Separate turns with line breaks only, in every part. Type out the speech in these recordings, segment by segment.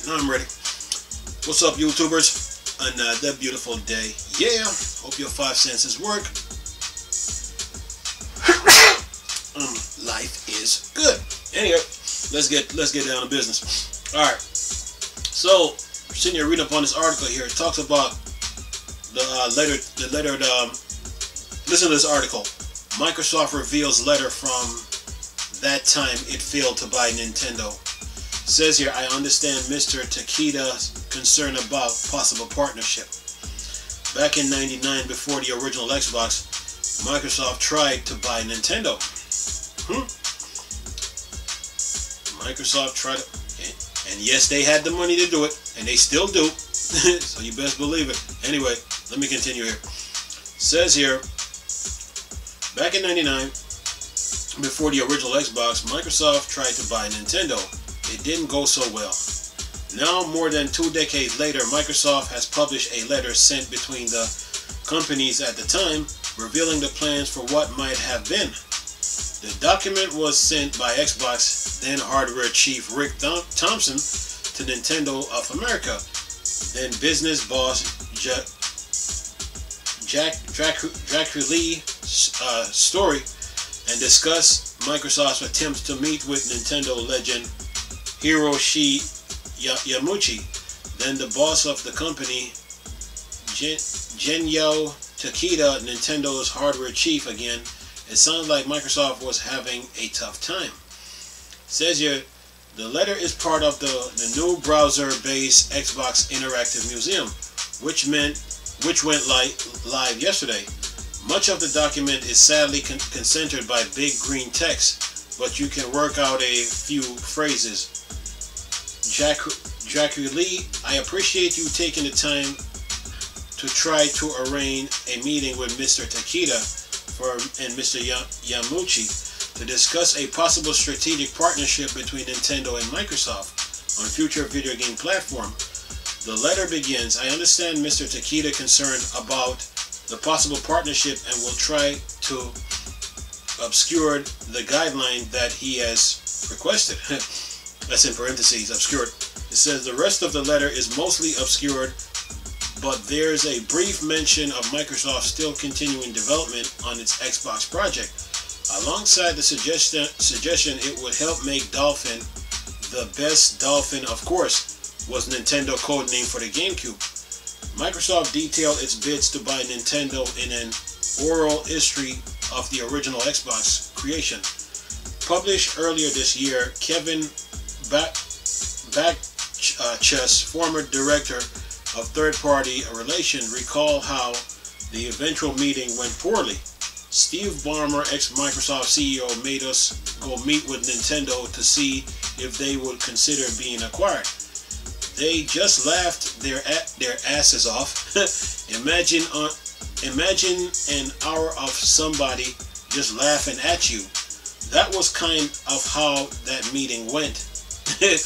I'm ready. What's up, YouTubers? Another beautiful day. Yeah. Hope your 5 senses work. Life is good. Anyway, let's get down to business. All right. So, sitting here reading up on this article here. It talks about the letter. Listen to this article. Microsoft reveals letter from that time it failed to buy Nintendo. It says here, I understand Mr. Takeda's concern about possible partnership. Back in '99, before the original Xbox, Microsoft tried to buy Nintendo. Microsoft tried, and yes, they had the money to do it, and they still do. So you best believe it. Anyway, let me continue here. It says here, back in '99, before the original Xbox, Microsoft tried to buy Nintendo. It didn't go so well. Now, more than 2 decades later, Microsoft has published a letter sent between the companies at the time, revealing the plans for what might have been. The document was sent by Xbox then hardware chief Rick Thompson to Nintendo of America, then business boss Jack Draculi story, and discuss Microsoft's attempts to meet with Nintendo legend Hiroshi Yamauchi, then the boss of the company Genyo Takeda, Nintendo's hardware chief again. It sounds like Microsoft was having a tough time. It says here, the letter is part of the new browser-based Xbox Interactive Museum, which went live yesterday. Much of the document is sadly concentrated by big green text, but you can work out a few phrases. Draculi, I appreciate you taking the time to try to arrange a meeting with Mr. Takeda and Mr. Yamauchi to discuss a possible strategic partnership between Nintendo and Microsoft on future video game platform. The letter begins, I understand Mr. Takeda concerned about the possible partnership and will try to obscure the guideline that he has requested. That's in parentheses, obscured. It says the rest of the letter is mostly obscured, but there's a brief mention of Microsoft still continuing development on its Xbox project. Alongside the suggestion it would help make Dolphin the best Dolphin, of course, was Nintendo codename for the GameCube. Microsoft detailed its bids to buy Nintendo in an oral history of the original Xbox creation. Published earlier this year, Kevin Bachus, former director of third-party relations, recall how the eventual meeting went poorly. Steve Ballmer, ex-Microsoft CEO, made us go meet with Nintendo to see if they would consider being acquired. They just laughed their asses off. Imagine an hour of somebody just laughing at you. That was kind of how that meeting went. A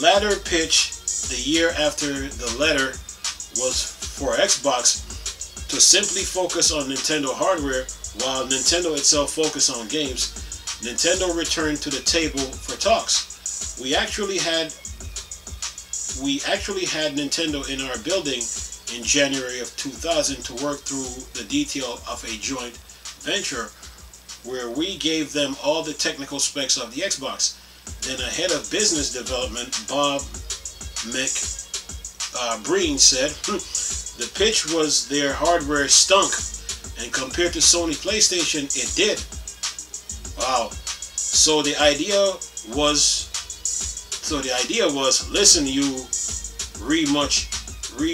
latter pitch the year after the letter was for Xbox to simply focus on Nintendo hardware while Nintendo itself focused on games. Nintendo returned to the table for talks. We actually had Nintendo in our building in January of 2000 to work through the detail of a joint venture where we gave them all the technical specs of the Xbox. Then a head of business development, Bob McBreen, said the pitch was their hardware stunk, and compared to Sony PlayStation, it did. Wow. So the idea was, listen, you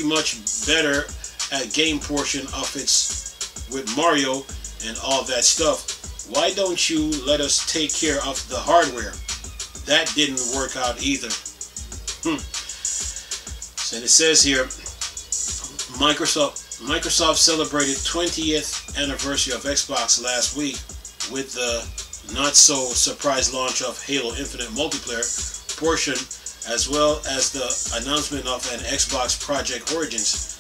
much better at game portion of its with Mario and all that stuff. Why don't you let us take care of the hardware? That didn't work out either. So it says here, Microsoft celebrated 20th anniversary of Xbox last week with the not-so-surprise launch of Halo Infinite multiplayer portion, as well as the announcement of an Xbox Project Origins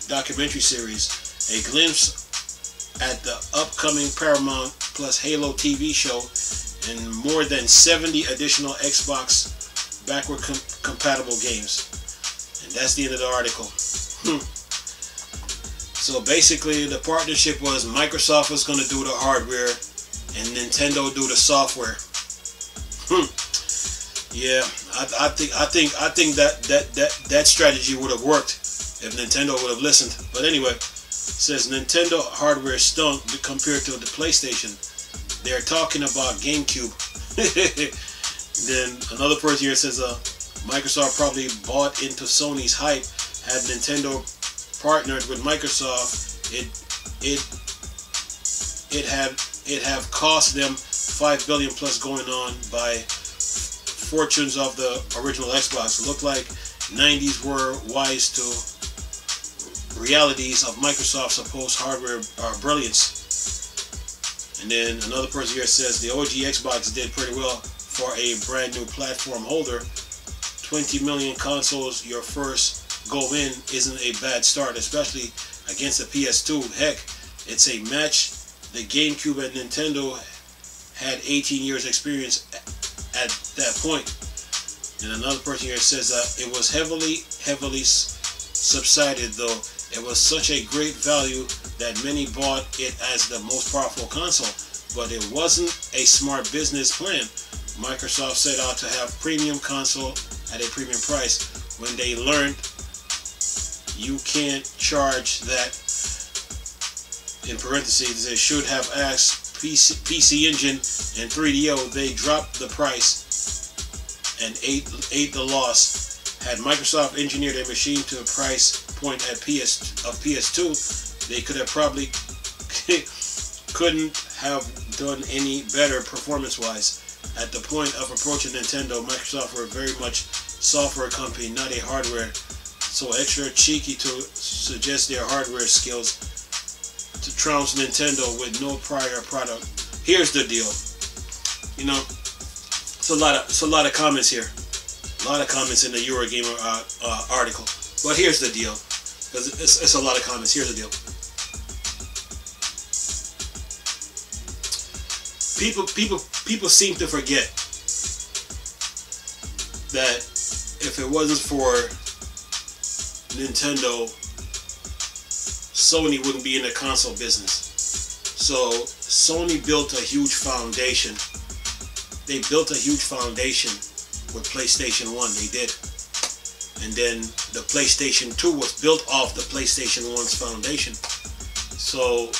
documentary series, a glimpse at the upcoming Paramount Plus Halo TV show, and more than 70 additional Xbox compatible games. And that's the end of the article. So basically, the partnership was Microsoft was going to do the hardware and Nintendo do the software. Yeah, I think that strategy would have worked if Nintendo would have listened. But anyway, it says Nintendo hardware stunk compared to the PlayStation. They're talking about GameCube. Then another person here says Microsoft probably bought into Sony's hype. Had Nintendo partnered with Microsoft, it have cost them $5 billion plus going on by fortunes of the original Xbox. It looked like 90s were wise to realities of Microsoft's supposed hardware brilliance. And then another person here says the OG Xbox did pretty well for a brand new platform holder. 20 million consoles your first go in isn't a bad start, especially against the PS2. Heck, it's a match. The GameCube and Nintendo had 18 years experience at that point. And another person here says it was heavily subsided, though it was such a great value that many bought it as the most powerful console, but it wasn't a smart business plan. Microsoft set out to have premium console at a premium price. When they learned you can't charge that, in parentheses, they should have asked PC Engine and 3DO, they dropped the price and ate the loss. Had Microsoft engineered a machine to a price point at PS2, they could have probably couldn't have done any better performance-wise. At the point of approaching Nintendo, Microsoft were very much software company, not a hardware, so extra cheeky to suggest their hardware skills to trounce Nintendo with no prior product. Here's the deal. You know, it's a lot of comments here. A lot of comments in the Eurogamer article. But here's the deal. It's a lot of comments. Here's the deal. People seem to forget that if it wasn't for Nintendo, Sony wouldn't be in the console business. So Sony built a huge foundation. They built a huge foundation with PlayStation 1. They did. And then the PlayStation 2 was built off the PlayStation 1's foundation. So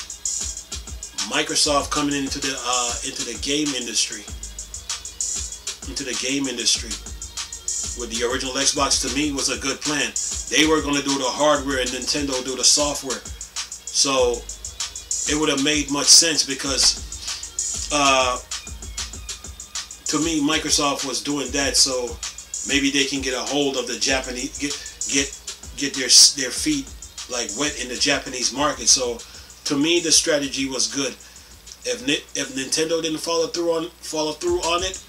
Microsoft coming into the game industry, with the original Xbox, to me was a good plan. They were going to do the hardware and Nintendo do the software. So it would have made much sense because to me Microsoft was doing that so maybe they can get a hold of the Japanese, get their feet like wet in the Japanese market. So to me the strategy was good. If Nintendo didn't follow through on it,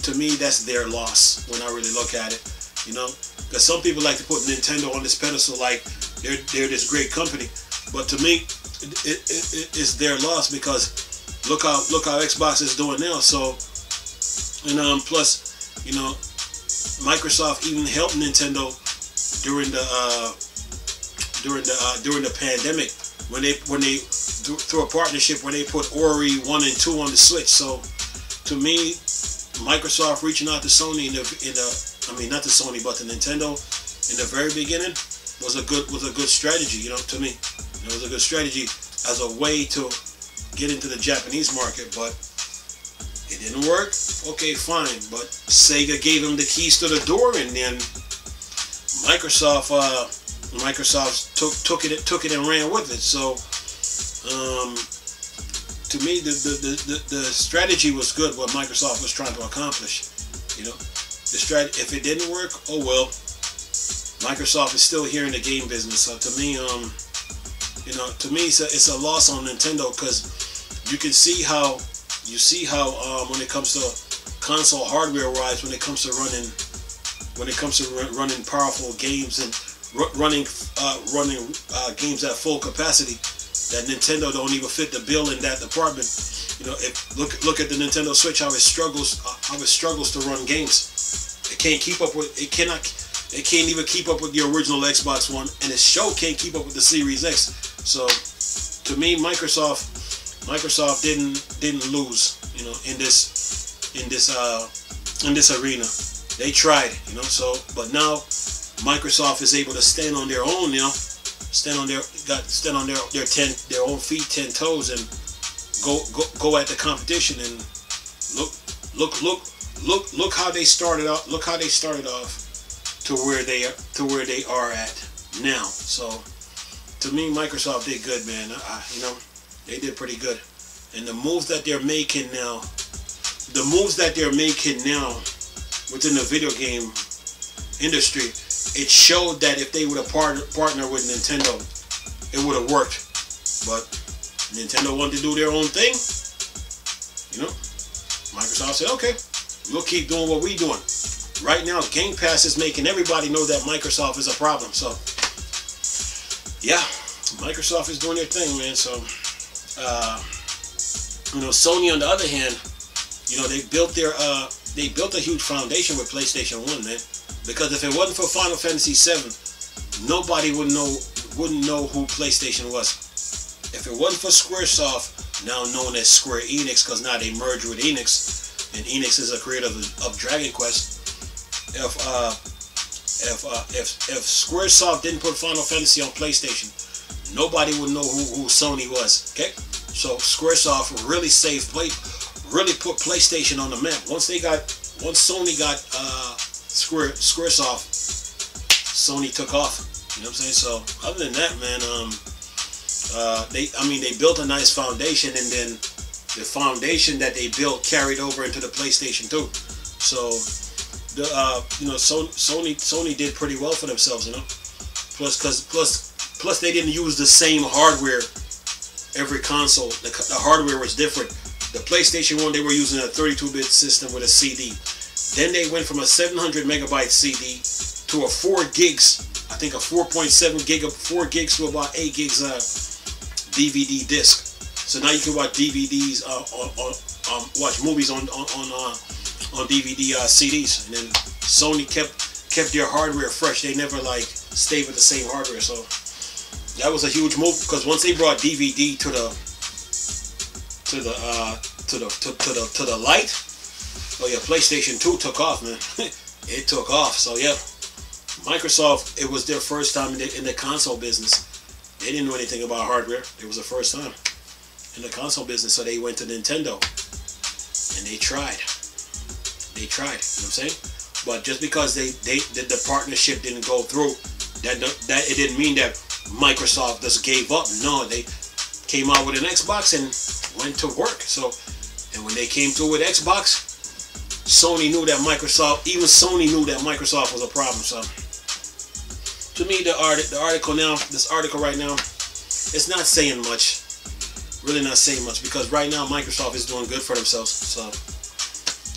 to me that's their loss when I really look at it, you know, because some people like to put Nintendo on this pedestal like they're this great company, but to me it's their loss because look how Xbox is doing now. So and plus, you know, Microsoft even helped Nintendo during the pandemic when they through a partnership when they put Ori 1 and 2 on the Switch. So to me, Microsoft reaching out to Sony I mean not to Sony but to Nintendo in the very beginning was a good strategy, you know, to me. It was a good strategy as a way to get into the Japanese market, but it didn't work. Okay, fine, but Sega gave them the keys to the door, and then Microsoft took it and ran with it. So to me the strategy was good what Microsoft was trying to accomplish, you know. The strategy, if it didn't work, oh well. Microsoft is still here in the game business. So to me, you know, to me it's a loss on Nintendo because you can see how when it comes to console hardware wise, when it comes to running powerful games and running games at full capacity, that Nintendo don't even fit the bill in that department. You know, look at the Nintendo Switch, how it struggles to run games. can't keep up with it. It can't even keep up with the original Xbox One, and its show can't keep up with the Series X. So to me, Microsoft didn't lose, you know, in this arena. They tried, you know. So but now Microsoft is able to stand on their own, you know, stand on their own feet, 10 toes, and go at the competition. And look how they started out. Look how they started off to where they are at now. So to me, Microsoft did good, man. You know, they did pretty good. And the moves that they're making now, within the video game industry, it showed that if they would have partnered with Nintendo, it would have worked. But Nintendo wanted to do their own thing. You know, Microsoft said, okay, we'll keep doing what we're doing. Right now, Game Pass is making everybody know that Microsoft is a problem. So, yeah, Microsoft is doing their thing, man. So, you know, Sony on the other hand, you know, they built a huge foundation with PlayStation 1, man. Because if it wasn't for Final Fantasy VII, nobody wouldn't know who PlayStation was. If it wasn't for Squaresoft, now known as Square Enix, because now they merged with Enix, and Enix is a creator of Dragon Quest. If Squaresoft didn't put Final Fantasy on PlayStation, nobody would know who Sony was. Okay, so Squaresoft really put PlayStation on the map. Once Sony got Squaresoft, Sony took off. You know what I'm saying? So other than that, man, they built a nice foundation, and then the foundation that they built carried over into the PlayStation 2. So you know, Sony did pretty well for themselves, you know. Plus they didn't use the same hardware every console. The hardware was different. The PlayStation 1, they were using a 32-bit system with a CD. Then they went from a 700 megabyte CD to a 4 gigs. I think a 4.7 gig of 4 gigs to about 8 gigs DVD disc. So now you can watch DVDs watch movies on DVD CDs. And then Sony kept their hardware fresh. They never like stayed with the same hardware. So that was a huge move, because once they brought DVD to the light, oh yeah, PlayStation 2 took off, man. It took off. So yeah, Microsoft, it was their first time in the console business. They didn't know anything about hardware. It was the first time in the console business, so they went to Nintendo and they tried. You know what I'm saying? But just because the partnership didn't go through, that it didn't mean that Microsoft just gave up. No, they came out with an Xbox and went to work. So, and when they came through with Xbox, Sony knew that Microsoft was a problem. So, to me, this article right now, it's not saying much. Really not saying much, because right now Microsoft is doing good for themselves. So,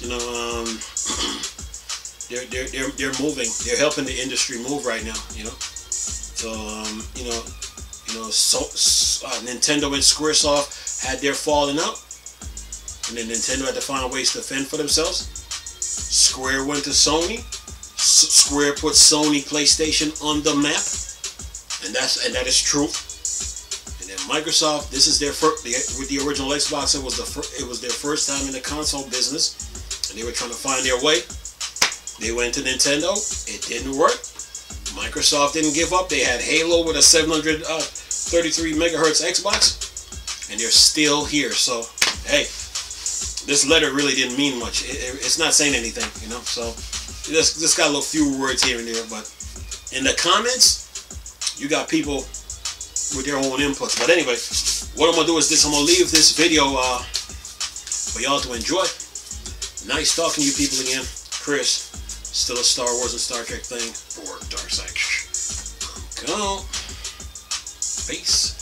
you know, they're moving. They're helping the industry move right now. You know, so Nintendo and Squaresoft had their falling out, and then Nintendo had to find ways to fend for themselves. Square went to Sony. Square put Sony PlayStation on the map, and that is true. And then Microsoft, this is their first with the original Xbox. It was their first time in the console business, and they were trying to find their way. They went to Nintendo. It didn't work. Microsoft didn't give up. They had Halo with a 733 megahertz Xbox, and they're still here. So, hey, this letter really didn't mean much. It's not saying anything, you know. So, just got a few words here and there. But in the comments, you got people with their own inputs. But anyway, what I'm gonna do is this. I'm gonna leave this video for y'all to enjoy. Nice talking to you people again. Chris, still a Star Wars and Star Trek thing for Dark Side. Go. Peace.